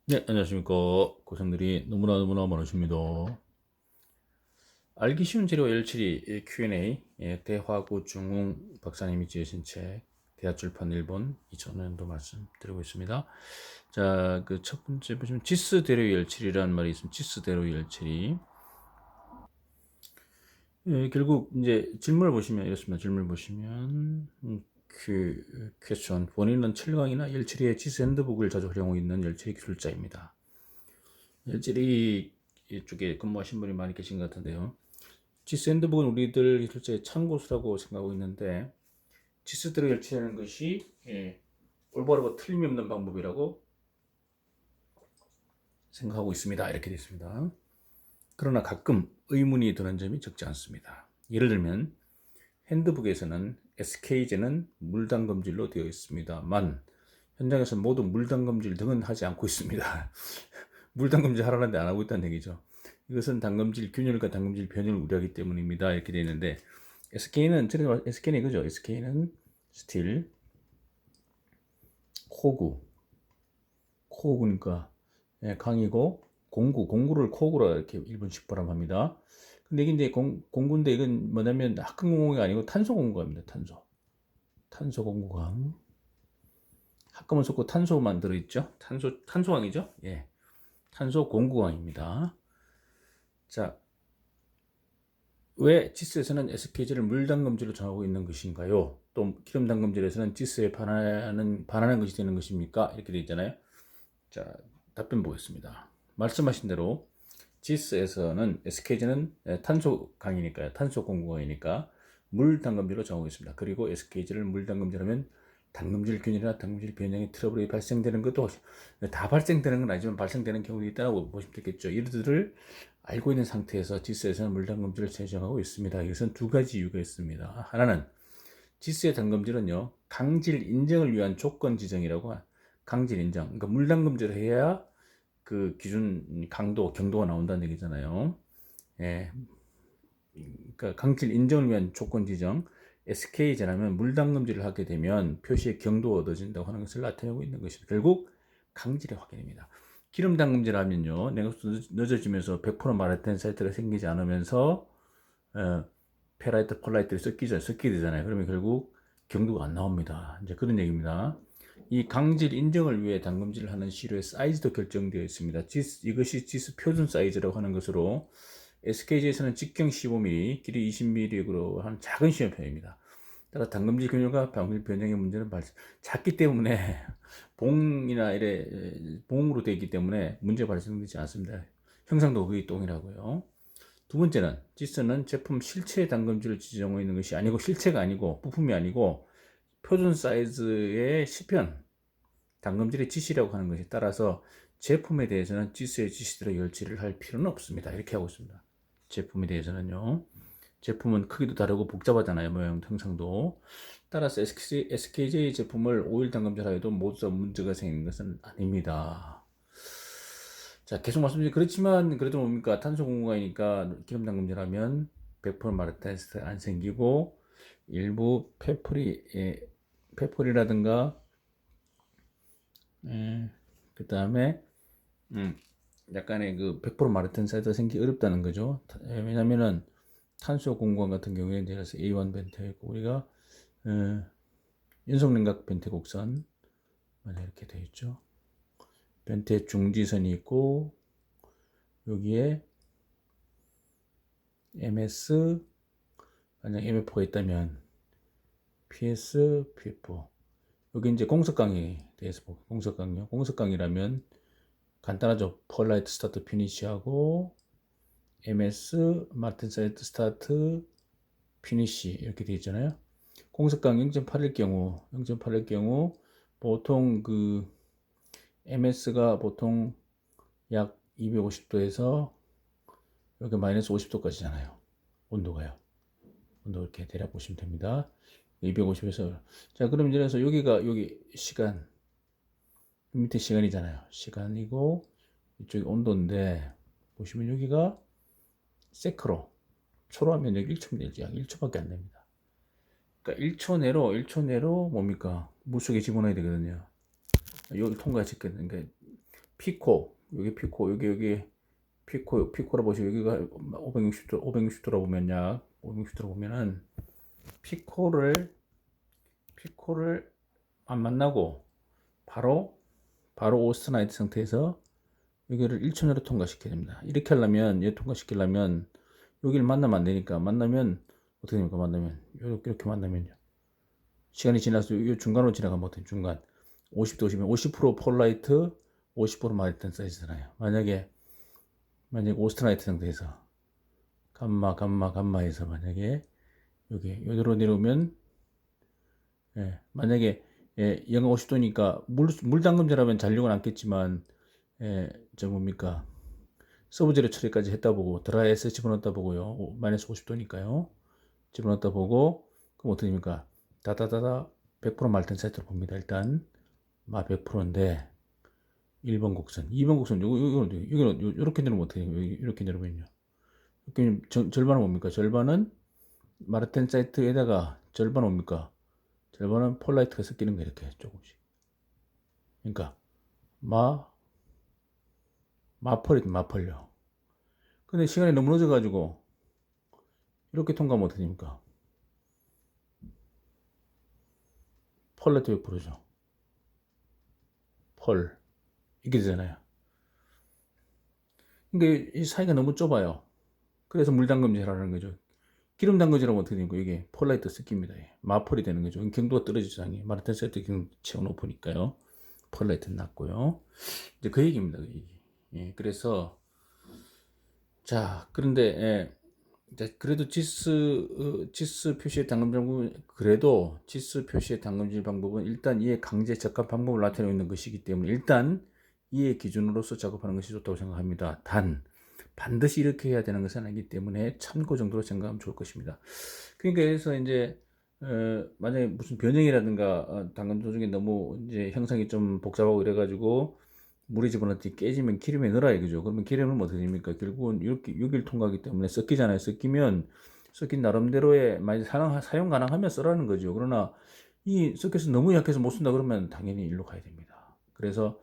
네, 안녕하십니까. 고생들이 너무나 많으십니다. 알기 쉬운 재료 172 Q&A, 대화구 중웅 박사님이 지으신 책, 대하출판 일본 2005년도 말씀드리고 있습니다. 자, 그 첫 번째 보시면 지스 대로 172라는 말이 있습니다. 지스 대로 172. 결국 이제 질문을 보시면 이렇습니다. 질문을 보시면 퀘스천 본인은 7강이나 172의 지스 핸드북을 자주 활용하고 있는 172 기술자입니다. 172 이쪽에 근무하신 분이 많이 계신 것 같은데요. 지스 핸드북은 우리들 기술자의 참고서라고 생각하고 있는데 지스대로 열취하는 것이 올바르고 틀림이 없는 방법이라고 생각하고 있습니다. 이렇게 되어 있습니다. 그러나 가끔 의문이 드는 점이 적지 않습니다. 예를 들면 핸드북에서는 SK제는 물담금질로 되어 있습니다만 현장에서 모두 물담금질 등은 하지 않고 있습니다. 물담금질 하라는데 안 하고 있다는 얘기죠. 이것은 담금질 균열과 담금질 변형을 우려하기 때문입니다. 이렇게 되어 있는데 SK는 이거죠. SK는 스틸, 코구니까 강이고 공구를 코구라 이렇게 일본 식발음합니다. 근데 이게 이제 공구인데 이건 뭐냐면 합금공구가 아니고 탄소공구입니다. 탄소공구강. 합금을 섞고 탄소만 들어있죠. 탄소강이죠. 예, 탄소공구강입니다. 자, 왜 지스에서는 SK제를 물담금질로 정하고 있는 것인가요? 또 기름담금질에서는 지스에 반하는 것이 되는 것입니까? 이렇게 되어 있잖아요. 자, 답변 보겠습니다. 말씀하신 대로 지스에서는 SK제는 탄소 강이니까요. 탄소 공급강이니까 물 담금질로 정하고 있습니다. 그리고 SK제를 물 담금질하면 담금질 균일이나 담금질 변형의 트러블이 발생되는 것도 다 발생되는 건 아니지만 발생되는 경우도 있다고 보시면 되겠죠. 이들을 알고 있는 상태에서 지스에서는 물 담금질을 제정하고 있습니다. 이것은 두 가지 이유가 있습니다. 하나는 지스의 담금질은요 강질 인정을 위한 조건 지정이라고 강질 인정. 그러니까 물 담금질을 해야 그 기준 강도 경도가 나온다는 얘기잖아요. 예, 그러니까 강질 인정을 위한 조건 지정. SK제라면 물담금질을 하게 되면 표시의 경도가 얻어진다고 하는 것을 나타내고 있는 것이 결국 강질의 확인입니다. 기름 담금질 하면요 냉각수 늦어지면서 100% 마라텐 사이트가 생기지 않으면서 페라이트 폴라이트를 섞게 되잖아요. 그러면 결국 경도가 안 나옵니다. 이제 그런 얘기입니다. 이 강질 인정을 위해 담금질을 하는 시료의 사이즈도 결정되어 있습니다. 이것이 지스 표준 사이즈라고 하는 것으로 SK제에서는 직경 15mm, 길이 20mm로 한 작은 시험표입니다. 따라 담금질 균열과 방질 변형의 문제는 작기 때문에 봉이나 이래 봉으로 되어 있기 때문에 문제 발생되지 않습니다. 형상도 거의 동일하고요. 두 번째는 지스는 제품 실체 담금질을 지정하고 있는 것이 아니고 실체가 아니고 부품이 아니고 표준 사이즈의 시편 담금질의 지시라고 하는 것이 따라서 제품에 대해서는 지스의 지시대로 열치를 할 필요는 없습니다. 이렇게 하고 있습니다. 제품에 대해서는요. 제품은 크기도 다르고 복잡하잖아요. 모양 형상도. 따라서 SKJ 제품을 오일 담금질하여도 모두 다 문제가 생기는 것은 아닙니다. 자, 계속 말씀드린 그렇지만 그래도 뭡니까? 탄소 공급이니까 기름 담금질하면 100% 마르텐스 안 생기고 일부 페풀이라든가 그 다음에 약간의 그 100% 마르텐사이드가 생기기 어렵다는 거죠. 왜냐면은 탄소 공구원 같은 경우에 예를 들어서 A1 벤트가 있고 우리가 연속냉각 벤트 곡선 이렇게 되어 있죠. 벤트의 중지선이 있고 여기에 MS 만약 MF4가 있다면 PS, PF 여기 이제 공석강이 대해서 공석강요. 공석강이라면 간단하죠. 펄라이트 스타트 피니시하고 MS 마틴 사이트 스타트 피니시 이렇게 되어 있잖아요. 공석강 0.8일 경우 보통 그 MS가 보통 약 250도에서 여기 마이너스 50도까지잖아요. 온도가요. 온도 이렇게 대략 보시면 됩니다. 250에서 자 그럼 이제 그래서 여기 시간 밑에 시간이잖아요. 시간이고 이쪽이 온도인데 보시면 여기가 세크로 초로 하면 여기 1초면 되지 약 1초밖에 안 됩니다. 그러니까 1초 내로 뭡니까 물속에 집어넣어야 되거든요. 여기 통과시켰는 게 피코, 여기 피코, 여기 피코라 보시고 여기가 560도, 560도라 보면 약 560도라 보면은 피코를 안 만나고 바로 오스트나이트 상태에서 여기를 1천으로 통과시켜야 됩니다. 이렇게 하려면 얘 통과시키려면 여기를 만나면 안 되니까 만나면 어떻게 됩니까? 만나면 이렇게 만나면요. 시간이 지나서 이 중간으로 지나가면 어떻게 중간 50도 오시면 50% 폴라이트 50% 마르텐 사이즈잖아요. 만약에 오스트라이트 상태에서 감마에서 만약에 여기로 내려오면 만약에 영하 50도니까 물 담금제라면 잔류는 않겠지만 저 뭡니까 서브제로 처리까지 했다 보고 드라이에서 집어넣었다 보고요. 마이너스 50도니까요. 집어넣었다 보고 그럼 어떻게 됩니까? 다다다다 100% 말텐 사이트로 봅니다. 일단 100%인데 1번 곡선, 2번 곡선 이거는 이렇게 내려면 어떻게 돼요? 이렇게 내려면요. 이렇게 절반은 뭡니까? 절반은 마르텐 사이트에다가 절반은 뭡니까? 절반은 폴라이트가 섞이는 거 이렇게 조금씩. 그러니까 마펄요. 근데 시간이 너무 늦어가지고 이렇게 통과하면 어떻게 됩니까? 폴라이트 100%죠. 펄 이렇게 되잖아요. 그러니까 이 사이가 너무 좁아요. 그래서 물담금질하는 거죠. 기름 담그지라면 어떻게 되는 거예요? 이게 폴라이트 섞입니다. 마펄이 되는 거죠. 경도가 떨어지죠. 마르텐 사이트 경도 체온 높으니까요. 폴라이트는 낮고요. 이제 그 얘기입니다. 그 얘기. 예, 그래서 자 그런데 그래도 지스 표시의 담금질 방법은 그래도 지스 표시의 담금질 방법은 일단 이에 강제 적합 방법을 나타내고 있는 것이기 때문에 일단 이의 기준으로서 작업하는 것이 좋다고 생각합니다. 반드시 이렇게 해야 되는 것은 아니기 때문에 참고 정도로 생각하면 좋을 것입니다. 그러니까 그래서 이제 만약에 무슨 변형이라든가 당근 조중에 너무 이제 형상이 좀 복잡하고 이래가지고 물이 집어넣기 깨지면 기름에 넣어야 그죠? 그러면 기름은 어떻게 됩니까? 결국은 이렇게 여기를 통과하기 때문에 섞이잖아요. 섞인 나름대로의 많이 사용 가능하면 쓰라는 거죠. 그러나 이 섞여서 너무 약해서 못 쓴다 그러면 당연히 일로 가야 됩니다. 그래서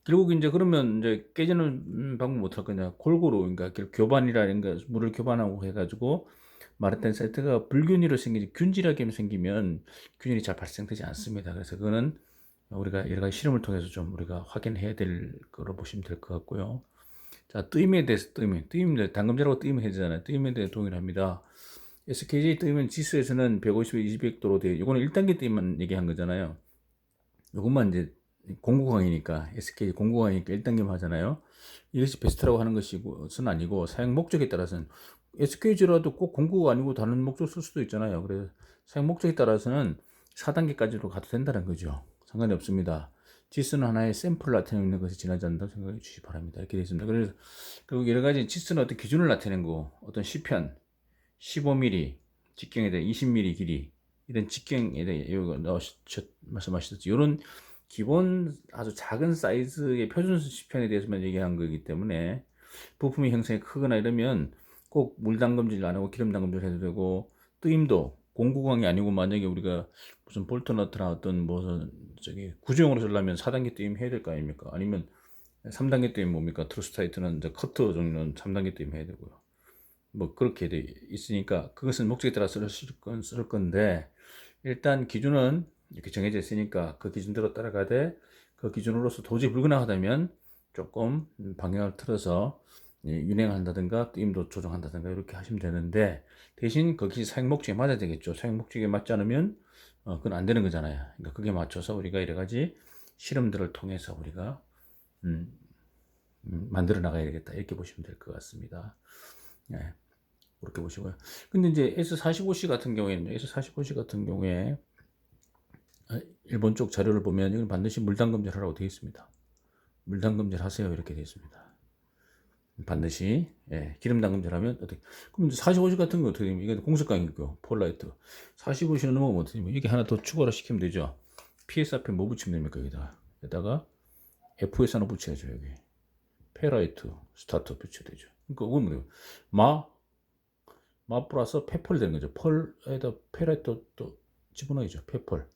결국 이제 그러면 이제 깨지는 방법 못 할 거냐? 골고루 그러니까 교반이라든가 물을 교반하고 해가지고 마르텐 사이트가 불균일로 생기지 균질하게 생기면 균일이 잘 발생되지 않습니다. 그래서 그거는 우리가 여러 가지 실험을 통해서 좀 우리가 확인해야 될 거로 보시면 될 것 같고요. 자, 뜨임에 대해서 뜨임, 담금질하고 뜨임을 해야 되잖아요. 뜨임에 대해 동일합니다. SKJ 뜨임은 지수에서는 150에 200도로 돼. 이거는 1단계 뜨임만 얘기한 거잖아요. 이것만 이제 공구강이니까 SK 공구강이니까 1단계만 하잖아요. 이것이 베스트라고 하는 것은 아니고 사용 목적에 따라서는 SKG라도 꼭 공구가 아니고 다른 목적 쓸 수도 있잖아요. 그래서 사용 목적에 따라서는 4단계까지로 가도 된다는 거죠. 상관이 없습니다. 지수는 하나의 샘플을 나타내는 것이 지나지 않는다고 생각해 주시기 바랍니다. 이렇게 되어 있습니다. 그래서 결국 여러 가지 지수는 어떤 기준을 나타내는 거, 어떤 시편 15mm, 직경에 대해 20mm 길이 이런 직경에 대해 말씀하셨죠. 이런 기본 아주 작은 사이즈의 표준 시편에 대해서만 얘기한 거기 때문에 부품의 형성이 크거나 이러면 꼭 물 담금질 안 하고 기름 담금질 해도 되고 뜨임도 공구광이 아니고 만약에 우리가 무슨 볼트 너트나 어떤 무슨 구조용으로 쓰려면 4단계 뜨임 해야 될 거 아닙니까? 아니면 3단계 뜨임 뭡니까? 트루스타이트는 이제 커터 종류는 3단계 뜨임 해야 되고요. 뭐 그렇게 돼 있으니까 그것은 목적에 따라 쓸 건데 일단 기준은 이렇게 정해져 있으니까 그 기준대로 따라가되 그 기준으로서 도저히 불가능하다면 조금 방향을 틀어서 운행한다든가 뜨임도 조정한다든가 이렇게 하시면 되는데 대신 거기 사용 목적에 맞아야 되겠죠. 사용 목적에 맞지 않으면 그건 안 되는 거잖아요. 그러니까 그게 맞춰서 우리가 여러 가지 실험들을 통해서 우리가 만들어 나가야 되겠다 이렇게 보시면 될 것 같습니다. 네. 그렇게 보시고요. 근데 이제 S45C 같은 경우에는 S45C 같은 경우에 일본 쪽 자료를 보면 이건 반드시 물담금질 하라고 되어 있습니다. 물담금질 하세요 이렇게 되어 있습니다. 반드시 기름 담금질 하면 어떻게? 그럼 45C 같은 거 어떻게 됩니까? 이게 공습강이고 폴라이트 45C는 넘어가면 어떻게 됩니까? 이게 하나 더 추가로 시키면 되죠. PS 앞에 뭐 붙이면 됩니까? 여기다가 FS 하나 붙여야죠 여기. 페라이트 스타트 붙여야 되죠. 그러니까 그건 뭐예요? 마 플러스 페펄 되는 거죠. 펄에다 페라이트 또 집어넣어야죠. 페펄.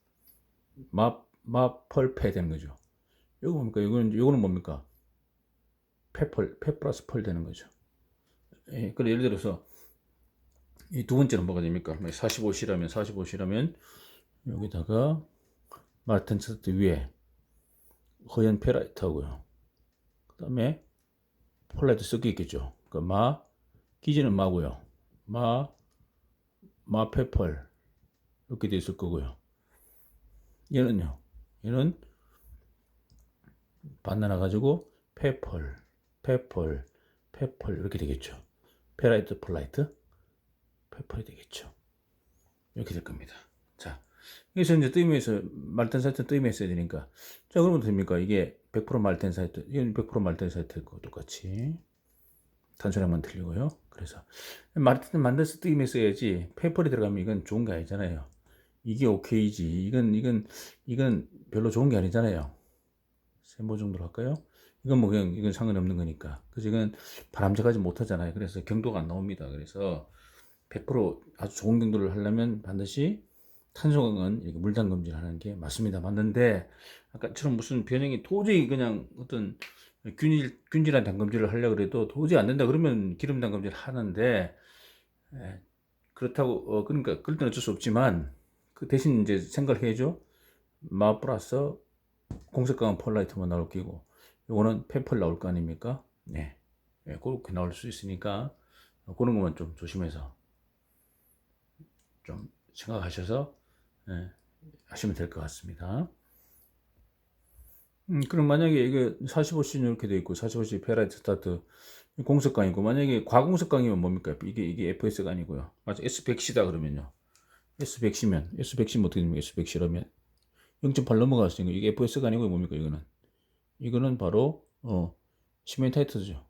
마펄패 되는 거죠. 이거 뭡니까? 요거는 뭡니까? 폐 플러스 펄 되는 거죠. 예, 그래 예를 들어서 이 두 번째는 뭐가 됩니까? 45C라면 여기다가 말텐사이트 위에 허연 페라이트 하고요. 그 다음에 폴라이트 섞여 있겠죠. 그 기지는 마고요. 페펄 이렇게 돼 있을 거고요. 얘는 반나나 가지고 페펄 이렇게 되겠죠. 페라이트, 폴라이트, 페펄이 되겠죠. 이렇게 될 겁니다. 자, 여기서 이제 뜨임에서 말텐사이트 뜨임에 써야 되니까, 자 그러면 됩니까? 이게 100% 말텐사이트, 이건 100% 말텐사이트고 똑같이 단순량만 틀리고요. 그래서 말텐 만들어서 뜨임에 써야지 페펄이 들어가면 이건 좋은 게 아니잖아요. 이게 오케이지. 이건 별로 좋은 게 아니잖아요. 세모 정도로 할까요? 이건 뭐 그냥 이건 상관없는 거니까. 그래서 이건 바람직하지 못하잖아요. 그래서 경도가 안 나옵니다. 그래서 100% 아주 좋은 경도를 하려면 반드시 탄소강은 이렇게 물단 검진하는 게 맞습니다. 맞는데 아까처럼 무슨 변형이 도저히 그냥 어떤 균질한 단검질을 하려고 그래도 도저히 안 된다 그러면 기름 단검질 하는데 그렇다고 그러니까 그럴 때는 어쩔 수 없지만 그 대신 이제 생각을 해야죠. 플러스 공색강은 폴라이트만 나올 끼고 요거는 페펄 나올 거 아닙니까? 네. 그렇게 나올 수 있으니까 그런 것만 좀 조심해서 좀 생각하셔서 하시면 될 것 같습니다. 그럼 만약에 이게 45C 이렇게 돼 있고 45C 페라이트 스타트 공석강이고 만약에 과공석강이면 뭡니까? 이게 FS가 아니고요. 맞아 S100C다 그러면요. S100C면 어떻게 됩니까? S100C라면 0.8 넘어갔으니까 이게 FS가 아니고 뭡니까? 이거는 바로 시멘타이트죠.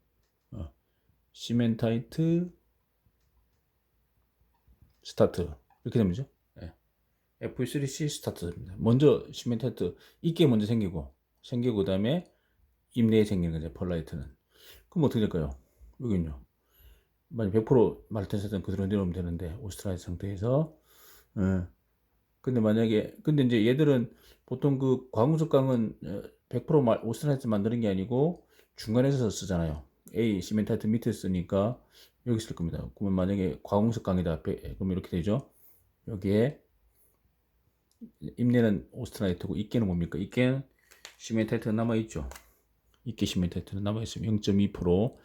시멘타이트 스타트 이렇게 됩니다. F3C 스타트입니다. 먼저 시멘타이트 이게 먼저 생기고 그다음에 입내에 생기는 거죠. 펄라이트는. 그럼 어떻게 될까요? 여기는요. 만약 100% 말텐사이트는 그대로 내려오면 되는데 오스트라이트 상태에서 근데 이제 얘들은 보통 그 과금속강은 100% 오스트라이트 만드는 게 아니고 중간에서 쓰잖아요. A 시멘타이트 밑에 쓰니까 여기 쓸 겁니다. 그러면 만약에 과금속강이다. 그럼 이렇게 되죠. 여기에 입내는 오스트라이트고 입계는 뭡니까? 입계는 시멘타이트가 남아있죠. 입계 시멘타이트는 남아있으면 0.2%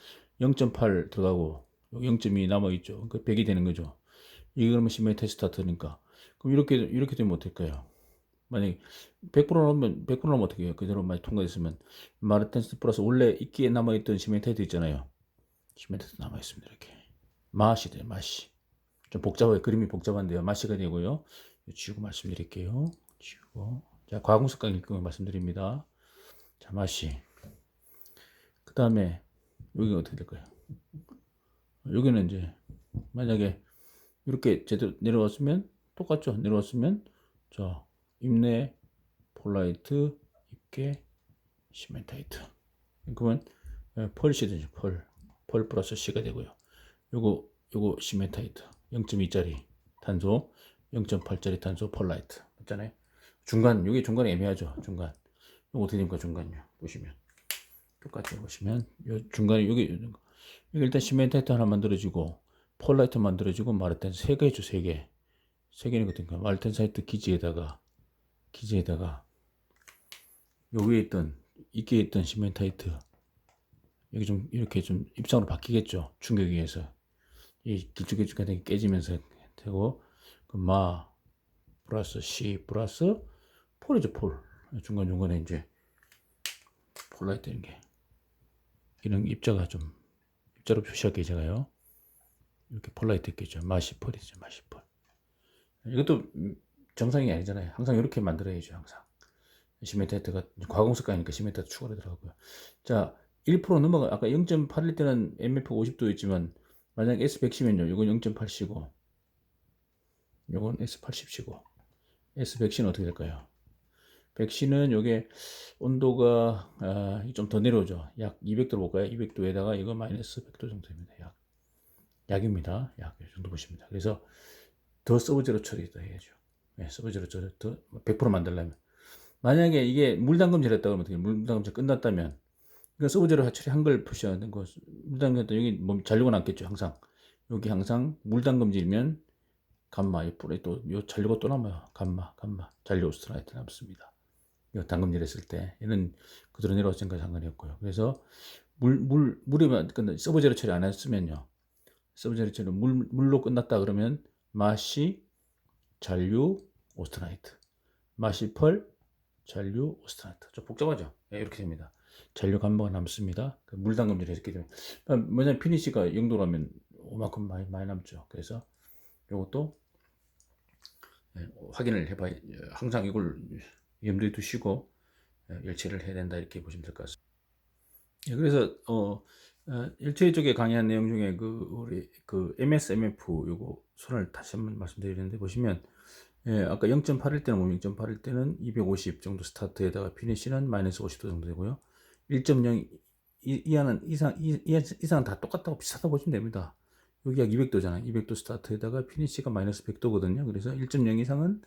0.8 들어가고 0.2 남아있죠. 그 100이 되는 거죠. 이게 그러면 시멘타이트 스타트니까 그럼 이렇게 되면 어떨까요? 만약에 100% 넣으면 100% 넣으면 어떻게 해요? 그대로 만약 통과했으면 마르텐스 플러스 원래 입기에 남아있던 시멘타이트 있잖아요. 시멘타이트 남아있습니다. 이렇게 마시 돼요. 마시 좀 복잡해요. 그림이 복잡한데요. 마시가 되고요. 지우고 말씀드릴게요. 지우고 자 과공석강 읽고 말씀드립니다. 자 마시 그 다음에 여기가 어떻게 될까요? 여기는 이제 만약에 이렇게 제대로 내려왔으면 똑같죠. 내려왔으면 자 입내 폴라이트 입계 시멘타이트 그러면 펄씨 되죠. 펄 플러스 C가 되고요. 요거 시멘타이트 0.2짜리 탄소 0.8짜리 탄소 펄라이트 맞잖아요. 요게 중간에 애매하죠. 중간 요거 어떻게 됩니까? 중간요 보시면 똑같이 보시면 요 중간에 여기 일단 시멘타이트 하나 만들어지고 폴라이트 만들어지고 마르텐 세 개죠. 세 개는 어떤가 마르텐사이트 기지에다가 요 위에 있던 있게 있던 시멘타이트 여기 좀 이렇게 좀 입상으로 바뀌겠죠. 충격에 의해서 이 길쭉길쭉하게 깨지면서 되고 그 플러스 C 플러스 폴이죠. 폴 중간중간에 이제 폴라이트 되는 게 이런 입자가 좀 입자로 표시할게요. 제가요 이렇게 폴라이트 있겠죠. 마시폴이죠. 마시폴 이것도 정상이 아니잖아요. 항상 이렇게 만들어야죠. 항상 시멘타이트가 과공석가니까 시멘타이트 추가로 들어가고요. 자 1% 넘어가 아까 0.8일 때는 MF 50도였지만 만약 S100C면요. 이건 0.8C고 이건 S80C고 S100C는 어떻게 될까요? 100C는 요게 온도가 좀 더 내려오죠. 약 200도 볼까요? 200도에다가 이거 마이너스 100도 정도 됩니다. 약입니다. 약 이 정도 보십니다. 그래서 더 서브제로 처리도 해야죠. 서브제로 처리 더 100% 만들려면 만약에 이게 물담금질 했다고 하면 어떻게 물담금질 끝났다면 그러니까 서브 제로 처리한 걸 표시해야 되는 거. 물담금 여기 뭐 잔류가 남겠죠. 항상 여기 항상 물담금질이면 감마 옆으로 또요 잔류가 또 남아요. 감마 잔류 오스트라이트 남습니다. 이거 담금질 했을 때 얘는 그대로 내려왔을 때까지 상관이 없고요. 그래서 물이면 근데 서브 제로 처리 안 했으면요. 서브 제로 처리 물로 끝났다 그러면 마시 잔류 오스트라이트, 마시 펄 잔류 오스트라이트. 좀 복잡하죠? 네, 이렇게 됩니다. 잔류 감마가 남습니다. 그 물 담금질 했기 때문에 뭐냐면 피니시가 0도라면 오만큼 많이 남죠. 그래서 이것도 확인을 해봐야 항상 이걸 염두에 두시고 열체를 해야 된다 이렇게 보시면 될 것 같습니다. 그래서 열체 쪽에 강의한 내용 중에 그 우리 그 MSMF 요거 손을 다시 한번 말씀드리는데 보시면 아까 0.8일 때는 0.8일 때는 250 정도 스타트에다가 피니시는 마이너스 50도 정도 되고요. 1.0 이상은 다 똑같다고 비슷하다고 보시면 됩니다. 여기가 200도잖아요. 200도 스타트에다가 피니시가 마이너스 100도거든요. 그래서 1.0 이상은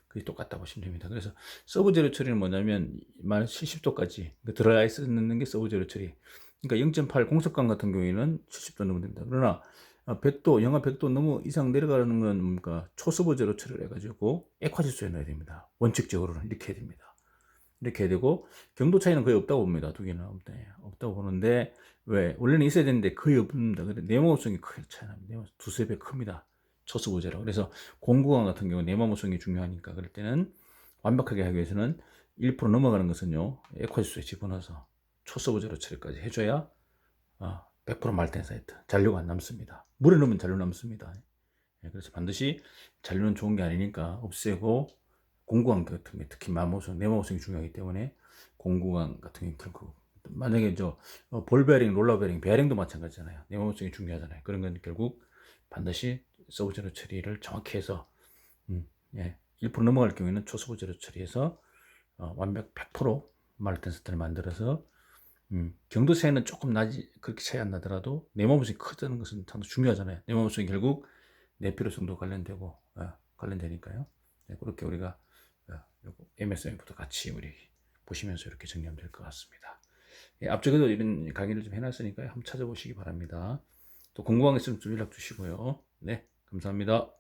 거의 똑같다고 보시면 됩니다. 그래서 서브 제로 처리는 뭐냐면 마이너스 70도까지 들어가 있는 게 서브 제로 처리. 그러니까 0.8 공습관 같은 경우에는 70도 넘으면 됩니다. 그러나 100도, 영하 100도 너무 이상 내려가는 건 뭡니까? 초서브 제로 처리를 해가지고 액화질소에 넣어야 됩니다. 원칙적으로는 이렇게 해야 됩니다. 이렇게 해야 되고 경도 차이는 거의 없다고 봅니다. 두 개는 없다고 보는데 왜? 원래는 있어야 되는데 거의 없습니다. 근데 내모성이 크게 차이납니다. 두세 배 큽니다. 초수보제로. 그래서 공구강 같은 경우 내모성이 중요하니까 그럴 때는 완벽하게 하기 위해서는 1% 넘어가는 것은요 에코지수에 집어넣어서 초수보제로 처리까지 해줘야 100% 말텐 사이트 잔류가 안 남습니다. 물에 넣으면 잔류 남습니다. 그래서 반드시 잔류는 좋은 게 아니니까 없애고 공구강 같은 게 특히 마모성, 내모성이 중요하기 때문에 공구강 같은 게 결국 만약에 볼베링, 롤러베링, 베어링도 마찬가지잖아요. 내모성이 중요하잖아요. 그런 건 결국 반드시 서브 제로 처리를 정확히 해서 1% 넘어갈 경우에는 초서브 제로 처리해서 완벽 100% 마르텐 세트를 만들어서 경도 차이는 조금 나지 그렇게 차이 안 나더라도 내모성이 크다는 것은 참 중요하잖아요. 내모성이 결국 내피로성도 관련되니까요. 그렇게 우리가 MSM부터 같이 우리 보시면서 이렇게 정리하면 될 것 같습니다. 앞쪽에도 이런 강의를 좀 해놨으니까요. 한번 찾아보시기 바랍니다. 또 궁금한 게 있으면 좀 연락 주시고요. 네, 감사합니다.